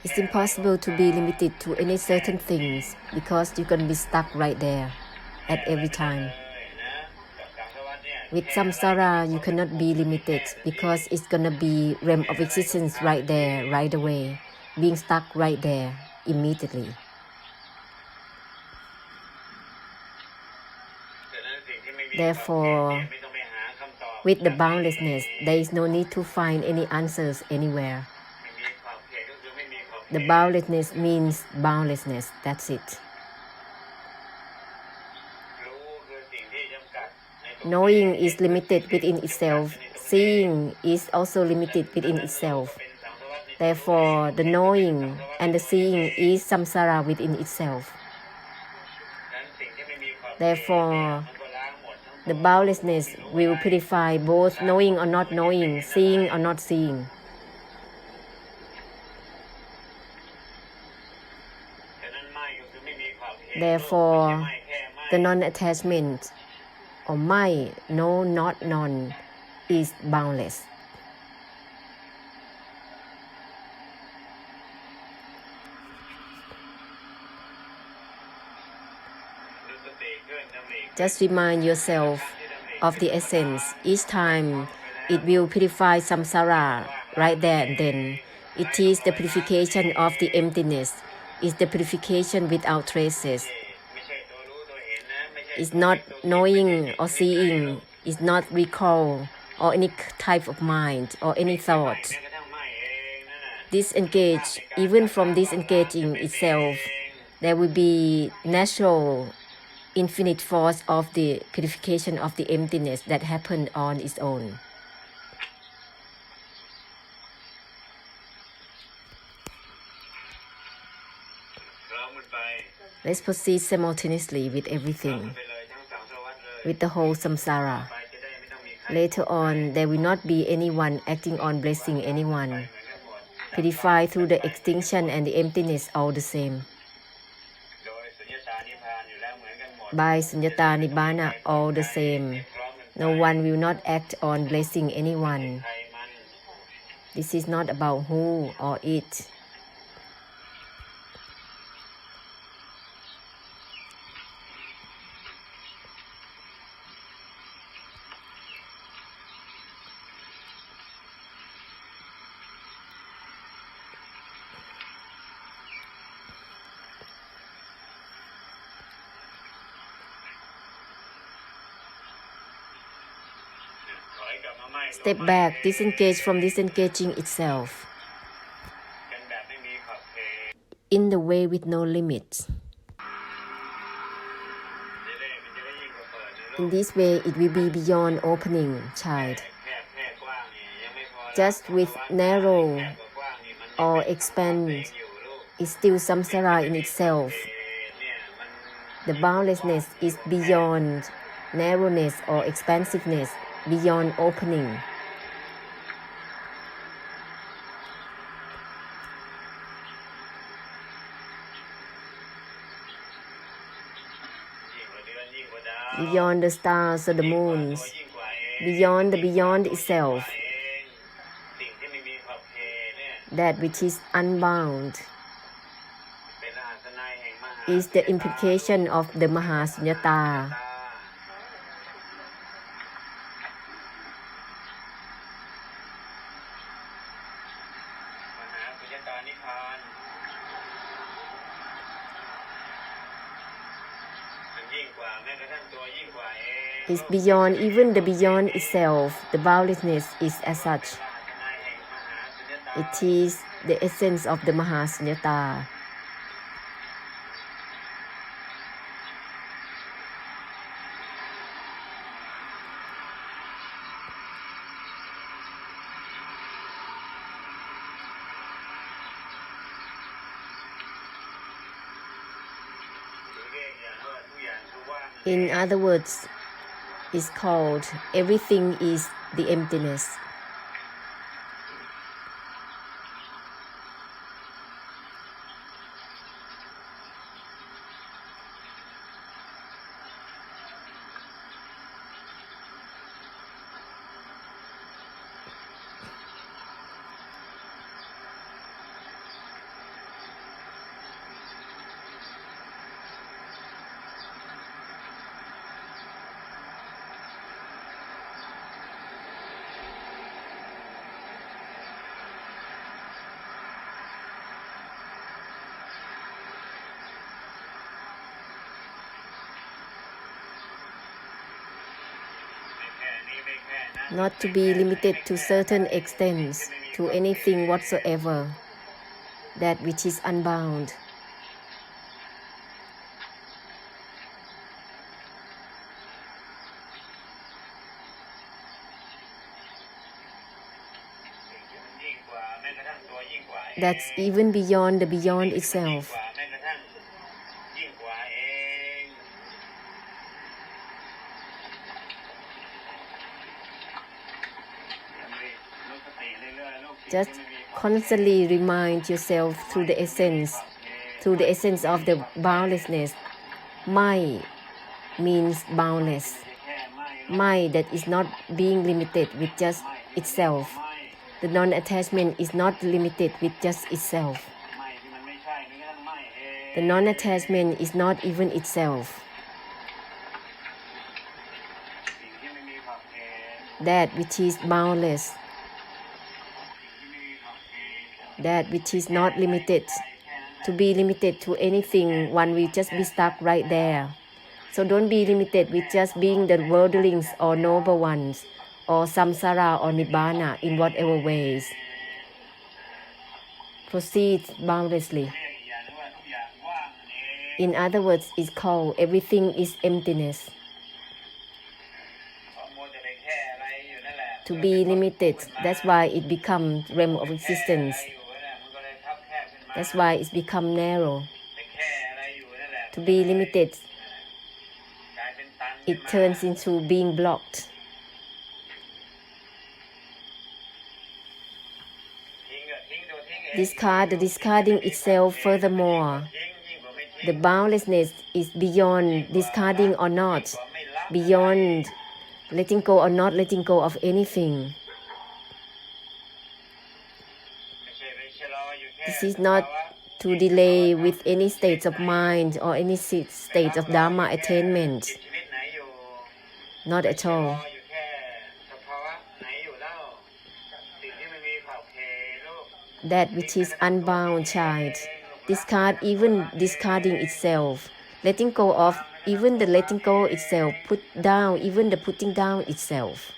It's impossible to be limited to any certain things because you're going to be stuck right there at every time. With samsara, you cannot be limited because it's going to be realm of existence right there, right away, being stuck right there immediately. Therefore, with the boundlessness, there is no need to find any answers anywhere. The boundlessness means boundlessness, that's it. Knowing is limited within itself. Seeing is also limited within itself. Therefore, the knowing and the seeing is samsara within itself. Therefore, the boundlessness will purify both knowing or not knowing, seeing or not seeing. Therefore, the non-attachment or my, no, not none, is boundless. Just remind yourself of the essence. Each time it will purify samsara right there and then. It is the purification of the emptiness. It's the purification without traces. It's not knowing or seeing. It's not recall or any type of mind or any thought. Disengage, even from disengaging itself, there will be natural infinite force of the purification of the emptiness that happened on its own. Let's proceed simultaneously with everything, with the whole samsara. Later on, there will not be anyone acting on blessing anyone. Purified through the extinction and the emptiness all the same. By sunyata nibbana all the same. No one will not act on blessing anyone. This is not about who or it. Step back, disengage from disengaging itself. In the way with no limits. In this way, it will be beyond opening, child. Just with narrow or expand is still samsara in itself. The boundlessness is beyond narrowness or expansiveness, beyond opening. Beyond the stars or the moons, beyond the beyond itself, that which is unbound, is the implication of the Mahasunyata. Is beyond even the beyond itself. The boundlessness is as such. It is the essence of the Mahasunyata. In other words, it's called everything is the emptiness. not to be limited to certain extents, to anything whatsoever, that which is unbound. That's even beyond the beyond itself. Just constantly remind yourself through the essence of the boundlessness. Mai means boundless. Mai that is not being limited with just itself. The non-attachment is not limited with just itself. The non-attachment is not even itself. That which is boundless, that which is not limited. To be limited to anything, one will just be stuck right there. So don't be limited with just being the worldlings or noble ones, or samsara or nibbana in whatever ways. Proceed boundlessly. In other words, it's called everything is emptiness. To be limited, that's why it becomes realm of existence. That's why it's become narrow. To be limited, it turns into being blocked. Discard the discarding itself furthermore. The boundlessness is beyond discarding or not, beyond letting go or not letting go of anything. This is not to delay with any states of mind or any state of Dharma attainment. Not at all. That which is unbound, child. Discard even discarding itself. Letting go of even the letting go itself. Put down even the putting down itself.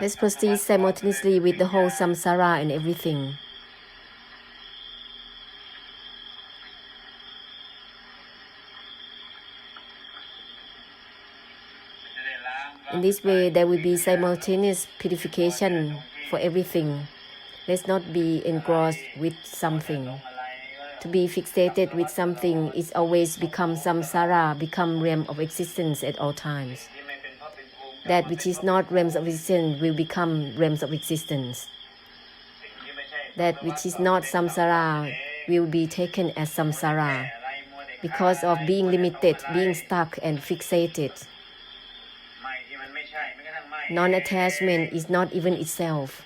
Let's proceed simultaneously with the whole samsara and everything. In this way, there will be simultaneous purification for everything. Let's not be engrossed with something. To be fixated with something is always become samsara, become realm of existence at all times. That which is not realms of existence will become realms of existence. That which is not samsara will be taken as samsara because of being limited, being stuck and fixated. Non-attachment is not even itself.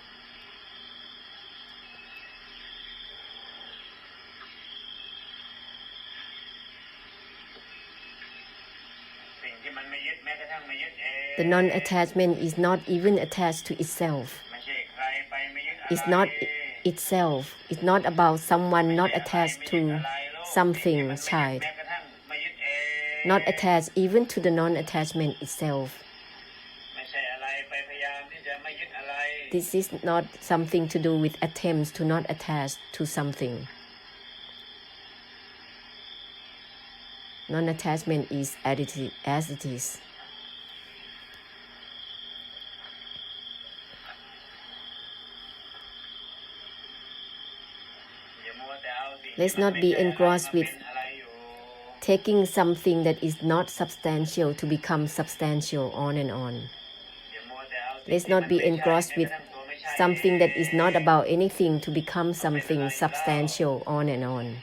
The non-attachment is not even attached to itself. It's not itself. It's not about someone, not attached to something, child. Not attached even to the non-attachment itself. This is not something to do with attempts to not attach to something. Non-attachment is as it is. Let's not be engrossed with taking something that is not substantial to become substantial on and on. Let's not be engrossed with something that is not about anything to become something substantial on and on.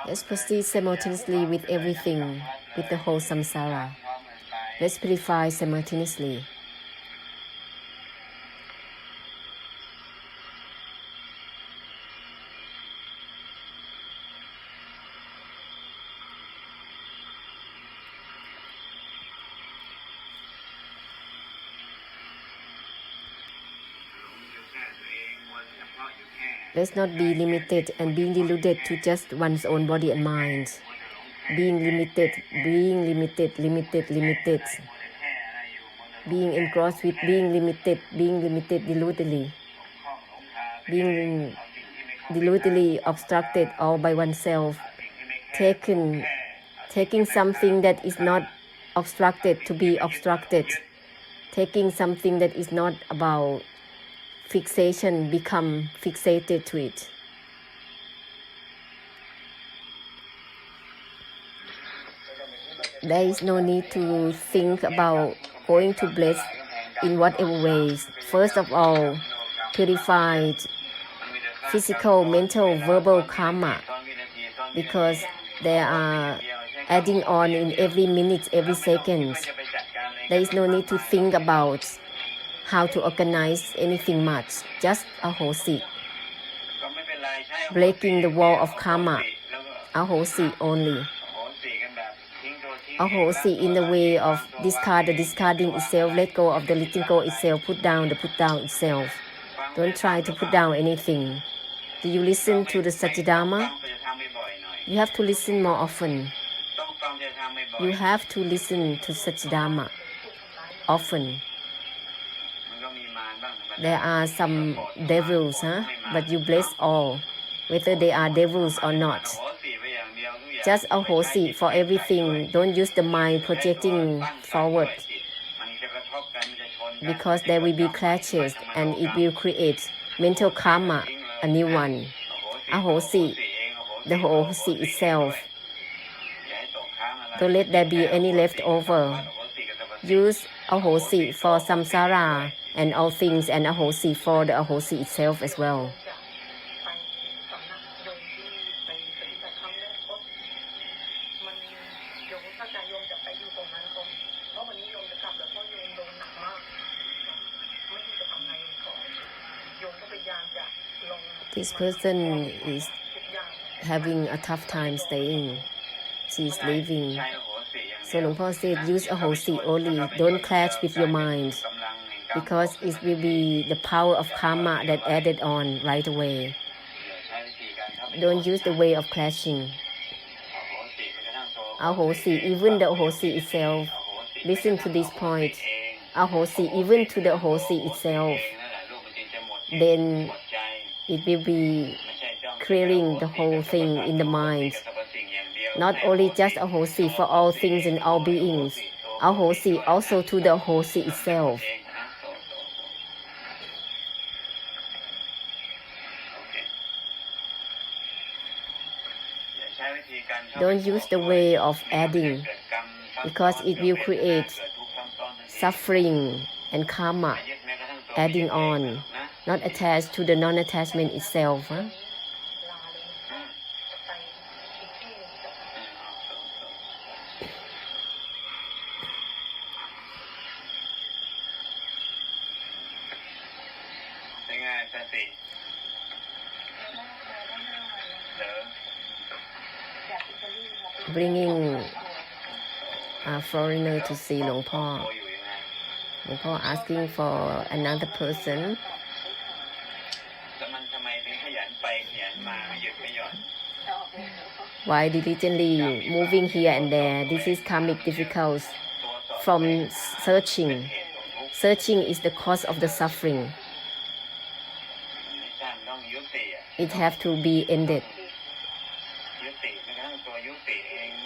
Let's proceed simultaneously with everything, with the whole samsara. Let's purify simultaneously. Let's not be limited and being deluded to just one's own body and mind. Being limited, limited. Being engrossed with being limited deludedly. Being deludedly obstructed all by oneself. Taking something that is not obstructed to be obstructed. Taking something that is not about fixation, become fixated to it. There is no need to think about going to bless in whatever ways. First of all, purified physical, mental, verbal karma, because they are adding on in every minute, every second. There is no need to think about how to organize anything much, just ahosi. Breaking the wall of karma, ahosi only. Ahosi in the way of discard the discarding itself, let go of the letting go itself, put down the put down itself. Don't try to put down anything. Do you listen to the Satchidharma? You have to listen more often. You have to listen to Satchidharma often. There are some devils, but you bless all, whether they are devils or not. Just ahosi for everything. Don't use the mind projecting forward, because there will be clashes and it will create mental karma, a new one. Ahosi, the ahosi itself. Don't let there be any leftover. Use ahosi for samsara and all things, and ahosi for the ahosi itself as well. This person is having a tough time staying. She is leaving. So Luang Por said, use ahosi only. Don't clash with your mind, because it will be the power of karma that added on right away. Don't use the way of clashing. Ahosi, even the ahosi itself. Listen to this point. Ahosi, even to the ahosi itself. Then it will be clearing the whole thing in the mind. Not only just ahosi for all things and all beings. Ahosi also to the ahosi itself. Don't use the way of adding, because it will create suffering and karma adding on, not attached to the non-attachment itself. Bringing a foreigner to see Luang Por. Luang Por asking for another person. Why diligently moving here and there? This is karmic difficult from searching. Searching is the cause of the suffering. It have to be ended.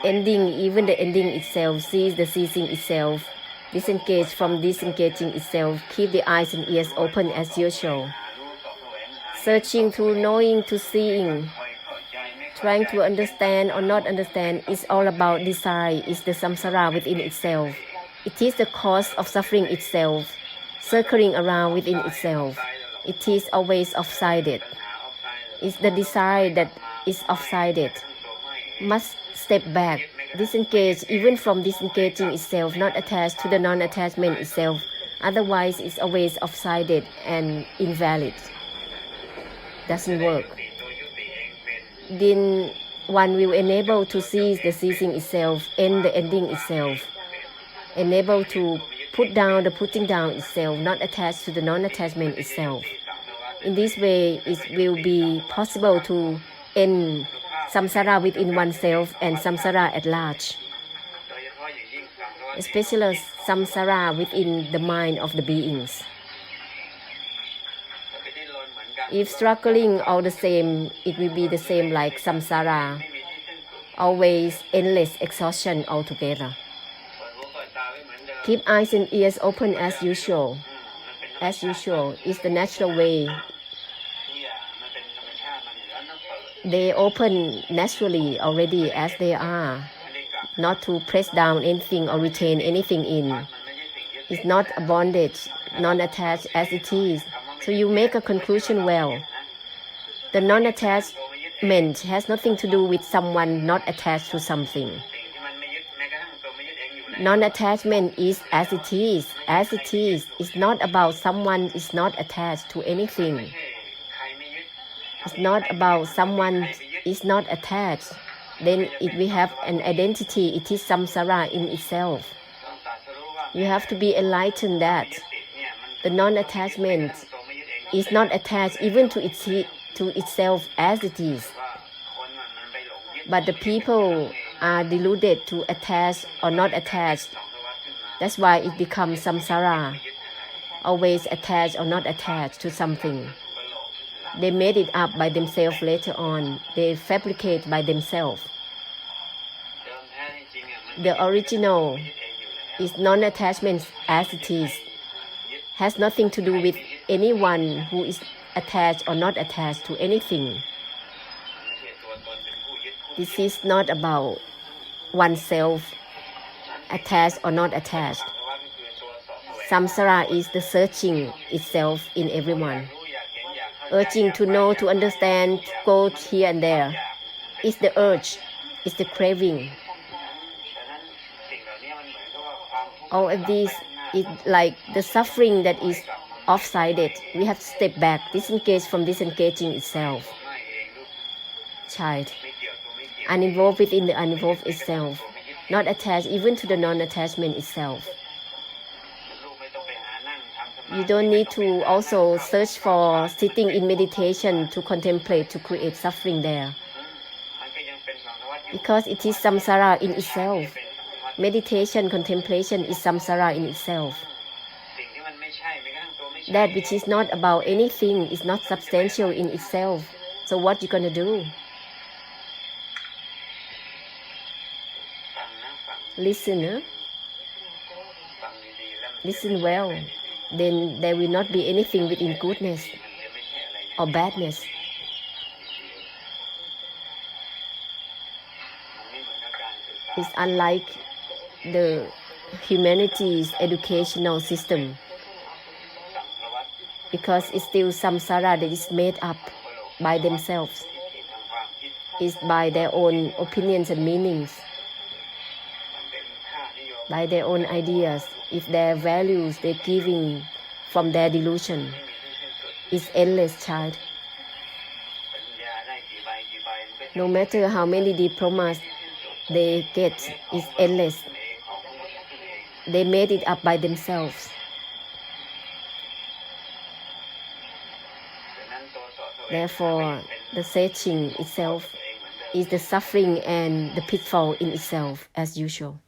Ending, even the ending itself, sees the ceasing itself, disengage from disengaging itself, keep the eyes and ears open as usual. Searching through knowing to seeing, trying to understand or not understand, is all about desire, is the samsara within itself. It is the cause of suffering itself, circling around within itself. It is always off-sided. It's the desire that is off-sided, must step back, disengage even from disengaging itself, not attached to the non-attachment itself. Otherwise, it's always off-sided and invalid. Doesn't work. Then one will enable to cease the ceasing itself, end the ending itself, enable to put down the putting down itself, not attached to the non-attachment itself. In this way, it will be possible to end samsara within oneself and samsara at large, especially samsara within the mind of the beings. If struggling all the same, it will be the same like samsara, always endless exhaustion altogether. Keep eyes and ears open as usual. As usual is the natural way. They open naturally already as they are, not to press down anything or retain anything in. It's not a bondage, non-attached as it is. So you make a conclusion well. The non-attachment has nothing to do with someone not attached to something. Non-attachment is as it is. As it is. It's not about someone is not attached to anything. It's not about someone is not attached. Then it will have an identity. It is samsara in itself. You have to be enlightened that the non-attachment is not attached even to itself as it is. But the people are deluded to attach or not attached. That's why it becomes samsara, always attached or not attached to something. They made it up by themselves later on. They fabricate by themselves. The original is non-attachment as it is. Has nothing to do with anyone who is attached or not attached to anything. This is not about oneself, attached or not attached. Samsara is the searching itself in everyone. Urging to know, to understand, to go here and there. It's the urge, it's the craving. All of these is like the suffering that is off-sided. We have to step back, disengage from disengaging itself. Child, uninvolved within the uninvolved itself, not attached even to the non-attachment itself. You don't need to also search for sitting in meditation to contemplate, to create suffering there. Because it is samsara in itself. Meditation, contemplation is samsara in itself. That which is not about anything is not substantial in itself. So what you gonna do? Listen, huh? Listen well. Then there will not be anything within goodness or badness. It's unlike the humanity's educational system, because it's still samsara that is made up by themselves. It's by their own opinions and meanings, by their own ideas. If their values they're giving from their delusion, it's endless, child. No matter how many diplomas they get, it's endless. They made it up by themselves. Therefore, the searching itself is the suffering and the pitfall in itself, as usual.